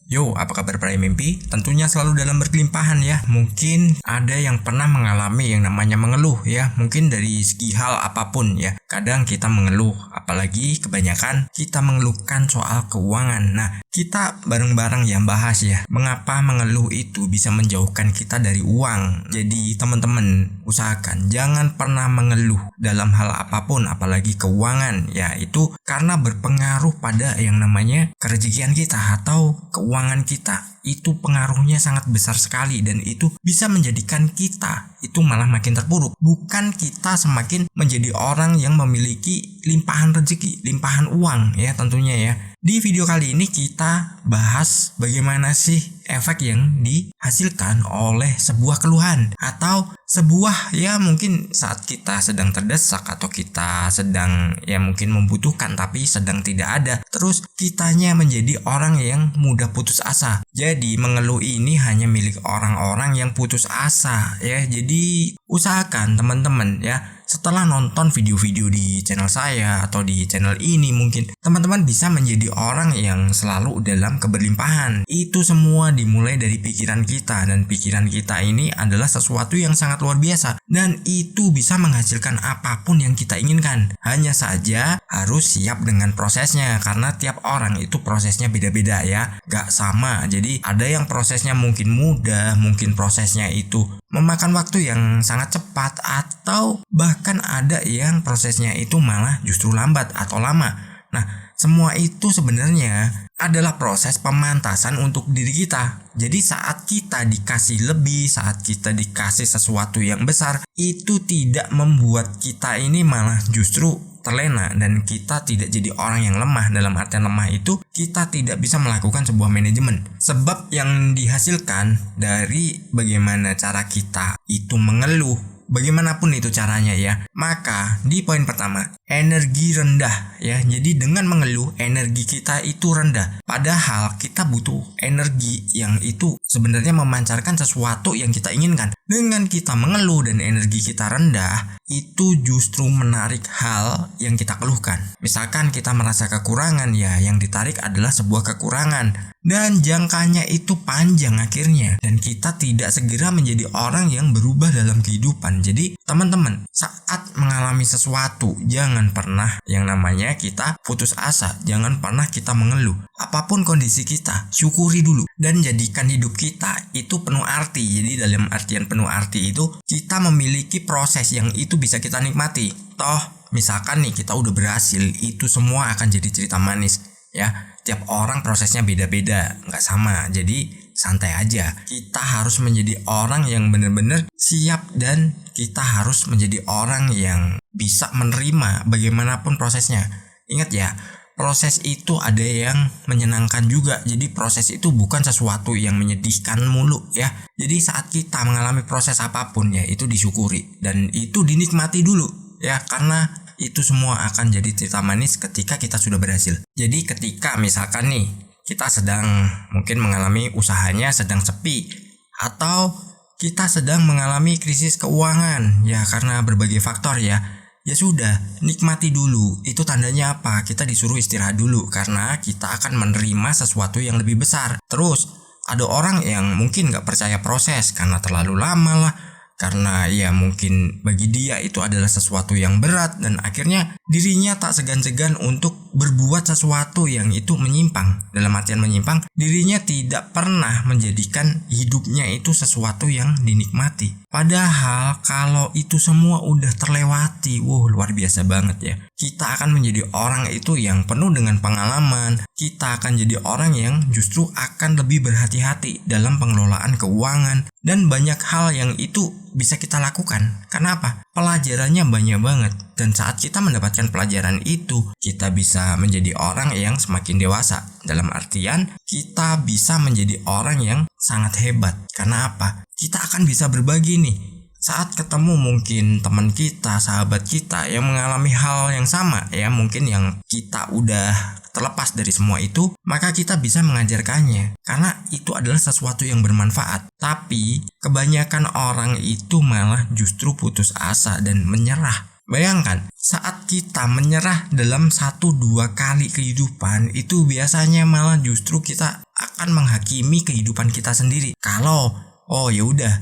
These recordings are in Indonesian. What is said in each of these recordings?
Yo, apa kabar para mimpi? Tentunya selalu dalam berkelimpahan ya. Mungkin ada yang pernah mengalami yang namanya mengeluh ya. Mungkin dari segi hal apapun ya. Kadang kita mengeluh, apalagi kebanyakan kita mengeluhkan soal keuangan. Nah, kita bareng-bareng yang bahas ya. Mengapa mengeluh itu bisa menjauhkan kita dari uang. Jadi teman-teman usahakan jangan pernah mengeluh dalam hal apapun, apalagi keuangan. Ya, itu karena berpengaruh pada yang namanya kerezekian kita atau keuangan kita. Itu pengaruhnya sangat besar sekali dan itu bisa menjadikan kita itu malah makin terpuruk. Bukan kita semakin menjadi orang yang memiliki limpahan rezeki, limpahan uang ya tentunya ya. Di video kali ini kita bahas bagaimana sih efek yang dihasilkan oleh sebuah keluhan atau sebuah ya mungkin saat kita sedang terdesak atau kita sedang ya mungkin membutuhkan tapi sedang tidak ada. Terus kitanya menjadi orang yang mudah putus asa. Jadi mengeluh ini hanya milik orang-orang yang putus asa ya. Jadi usahakan teman-teman ya, setelah nonton video-video di channel saya atau di channel ini mungkin teman-teman bisa menjadi orang yang selalu dalam keberlimpahan. Itu semua dimulai dari pikiran kita, dan pikiran kita ini adalah sesuatu yang sangat luar biasa dan itu bisa menghasilkan apapun yang kita inginkan. Hanya saja harus siap dengan prosesnya karena tiap orang itu prosesnya beda-beda ya, gak sama. Jadi ada yang prosesnya mungkin mudah, mungkin prosesnya itu memakan waktu yang sangat cepat, atau bahkan ada yang prosesnya itu malah justru lambat atau lama. Nah, semua itu sebenarnya adalah proses pemantasan untuk diri kita. Jadi saat kita dikasih lebih, saat kita dikasih sesuatu yang besar, itu tidak membuat kita ini malah justru terlena dan kita tidak jadi orang yang lemah. Dalam artian lemah itu kita tidak bisa melakukan sebuah manajemen. Sebab yang dihasilkan dari bagaimana cara kita itu mengeluh, bagaimanapun itu caranya ya. Maka di poin pertama, energi rendah ya. Jadi dengan mengeluh energi kita itu rendah. Padahal kita butuh energi yang itu sebenarnya memancarkan sesuatu yang kita inginkan. Dengan kita mengeluh dan energi kita rendah, itu justru menarik hal yang kita keluhkan. Misalkan kita merasa kekurangan ya, yang ditarik adalah sebuah kekurangan. Dan jangkanya itu panjang akhirnya. Dan kita tidak segera menjadi orang yang berubah dalam kehidupan. Jadi teman-teman, saat mengalami sesuatu, jangan pernah yang namanya kita putus asa. Jangan pernah kita mengeluh. Apapun kondisi kita, syukuri dulu. Dan jadikan hidup kita itu penuh arti. Jadi dalam artian penuh arti itu, kita memiliki proses yang itu bisa kita nikmati. Toh, misalkan nih kita udah berhasil, itu semua akan jadi cerita manis ya. Tiap orang prosesnya beda-beda, nggak sama. Jadi santai aja. Kita harus menjadi orang yang benar-benar siap dan kita harus menjadi orang yang bisa menerima bagaimanapun prosesnya. Ingat ya, proses itu ada yang menyenangkan juga. Jadi proses itu bukan sesuatu yang menyedihkan mulu ya. Jadi saat kita mengalami proses apapun ya, itu disyukuri dan itu dinikmati dulu ya, karena itu semua akan jadi cerita manis ketika kita sudah berhasil. Jadi ketika misalkan nih kita sedang mungkin mengalami usahanya sedang sepi, atau kita sedang mengalami krisis keuangan ya karena berbagai faktor ya. Ya sudah, nikmati dulu. Itu tandanya apa? Kita disuruh istirahat dulu karena kita akan menerima sesuatu yang lebih besar. Terus ada orang yang mungkin gak percaya proses karena terlalu lama lah, karena ya mungkin bagi dia itu adalah sesuatu yang berat dan akhirnya dirinya tak segan-segan untuk berbuat sesuatu yang itu menyimpang. Dalam artian menyimpang, dirinya tidak pernah menjadikan hidupnya itu sesuatu yang dinikmati. Padahal kalau itu semua udah terlewati, luar biasa banget ya. Kita akan menjadi orang itu yang penuh dengan pengalaman. Kita akan jadi orang yang justru akan lebih berhati-hati dalam pengelolaan keuangan. Dan banyak hal yang itu bisa kita lakukan. Karena apa? Pelajarannya banyak banget. Dan saat kita mendapatkan pelajaran itu, kita bisa menjadi orang yang semakin dewasa. Dalam artian, kita bisa menjadi orang yang sangat hebat. Karena apa? Kita akan bisa berbagi nih. Saat ketemu mungkin teman kita, sahabat kita yang mengalami hal yang sama ya, mungkin yang kita udah terlepas dari semua itu, maka kita bisa mengajarkannya karena itu adalah sesuatu yang bermanfaat. Tapi kebanyakan orang itu malah justru putus asa dan menyerah. Bayangkan, saat kita menyerah dalam 1-2 kali kehidupan, itu biasanya malah justru kita akan menghakimi kehidupan kita sendiri. Kalau, oh ya udah,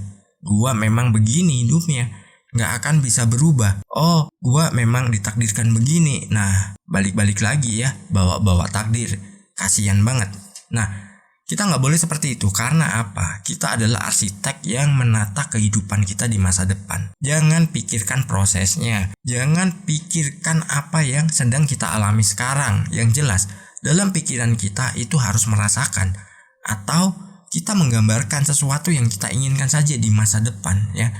gua memang begini hidupnya, nggak akan bisa berubah. Oh, gua memang ditakdirkan begini. Nah, balik-balik lagi ya, bawa-bawa takdir. Kasian banget. Nah, kita nggak boleh seperti itu. Karena apa? Kita adalah arsitek yang menata kehidupan kita di masa depan. Jangan pikirkan prosesnya. Jangan pikirkan apa yang sedang kita alami sekarang. Yang jelas, dalam pikiran kita itu harus merasakan. Atau kita menggambarkan sesuatu yang kita inginkan saja di masa depan ya.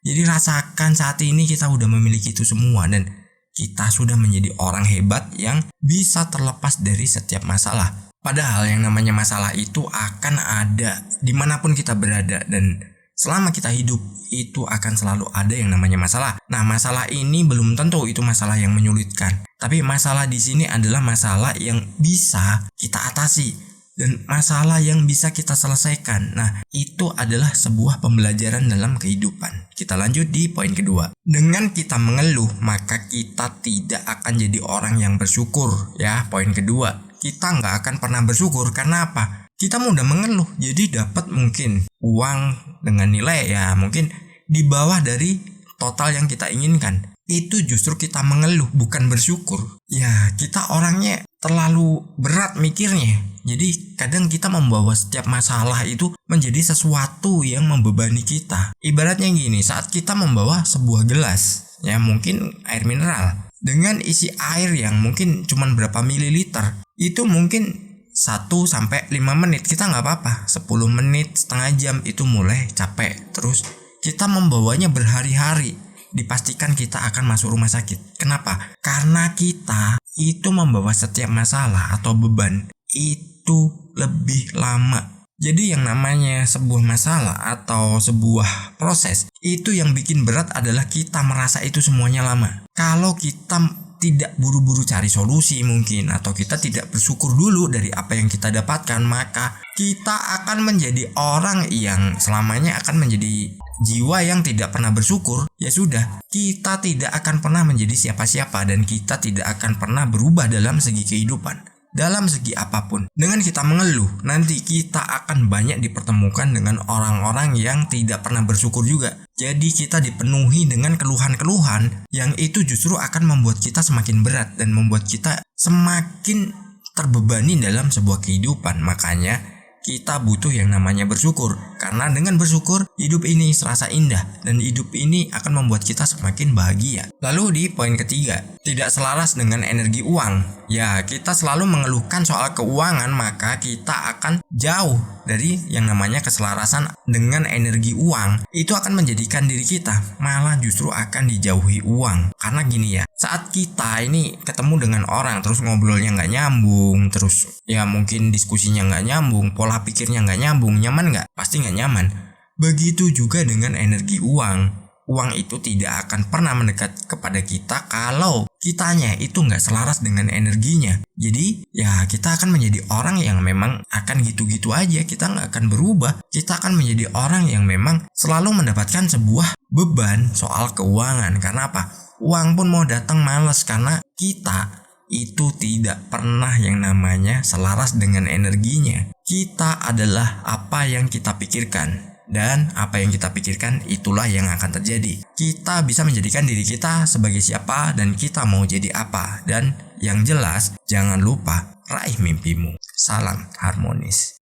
Jadi rasakan saat ini kita udah memiliki itu semua. Dan kita sudah menjadi orang hebat yang bisa terlepas dari setiap masalah. Padahal yang namanya masalah itu akan ada dimanapun kita berada, dan selama kita hidup itu akan selalu ada yang namanya masalah. Nah, masalah ini belum tentu itu masalah yang menyulitkan, tapi masalah di sini adalah masalah yang bisa kita atasi dan masalah yang bisa kita selesaikan. Nah, itu adalah sebuah pembelajaran dalam kehidupan. Kita lanjut di poin kedua. Dengan kita mengeluh, maka kita tidak akan jadi orang yang bersyukur ya. Poin kedua, kita nggak akan pernah bersyukur. Karena apa? Kita mudah mengeluh, jadi dapat mungkin uang dengan nilai ya mungkin di bawah dari total yang kita inginkan. Itu justru kita mengeluh, bukan bersyukur. Ya, kita orangnya terlalu berat mikirnya. Jadi kadang kita membawa setiap masalah itu menjadi sesuatu yang membebani kita. Ibaratnya gini, saat kita membawa sebuah gelas, ya mungkin air mineral, dengan isi air yang mungkin cuma berapa mililiter, itu mungkin 1-5 menit kita nggak apa-apa. 10 menit, setengah jam itu mulai capek. Terus kita membawanya berhari-hari, dipastikan kita akan masuk rumah sakit. Kenapa? Karena kita itu membawa setiap masalah atau beban itu lebih lama. Jadi yang namanya sebuah masalah atau sebuah proses, itu yang bikin berat adalah kita merasa itu semuanya lama. Kalau kita tidak buru-buru cari solusi mungkin, atau kita tidak bersyukur dulu dari apa yang kita dapatkan, maka kita akan menjadi orang yang selamanya akan menjadi jiwa yang tidak pernah bersyukur. Ya sudah, kita tidak akan pernah menjadi siapa-siapa dan kita tidak akan pernah berubah dalam segi kehidupan, dalam segi apapun. Dengan kita mengeluh, nanti kita akan banyak dipertemukan dengan orang-orang yang tidak pernah bersyukur juga. Jadi kita dipenuhi dengan keluhan-keluhan yang itu justru akan membuat kita semakin berat dan membuat kita semakin terbebani dalam sebuah kehidupan. Makanya kita butuh yang namanya bersyukur. Karena dengan bersyukur, hidup ini serasa indah dan hidup ini akan membuat kita semakin bahagia. Lalu di poin ketiga, tidak selaras dengan energi uang. Ya, kita selalu mengeluhkan soal keuangan, maka kita akan jauh dari yang namanya keselarasan dengan energi uang. Itu akan menjadikan diri kita malah justru akan dijauhi uang. Karena gini ya, saat kita ini ketemu dengan orang terus ngobrolnya nggak nyambung, terus ya mungkin diskusinya nggak nyambung, pola pikirnya nggak nyambung, nyaman nggak? Pasti nggak nyaman. Begitu juga dengan energi uang. Uang itu tidak akan pernah mendekat kepada kita kalau kitanya itu nggak selaras dengan energinya. Jadi ya kita akan menjadi orang yang memang akan gitu-gitu aja. Kita nggak akan berubah. Kita akan menjadi orang yang memang selalu mendapatkan sebuah beban soal keuangan. Karena apa? Uang pun mau datang males karena kita itu tidak pernah yang namanya selaras dengan energinya. Kita adalah apa yang kita pikirkan. Dan apa yang kita pikirkan itulah yang akan terjadi. Kita bisa menjadikan diri kita sebagai siapa dan kita mau jadi apa. Dan yang jelas jangan lupa raih mimpimu. Salam harmonis.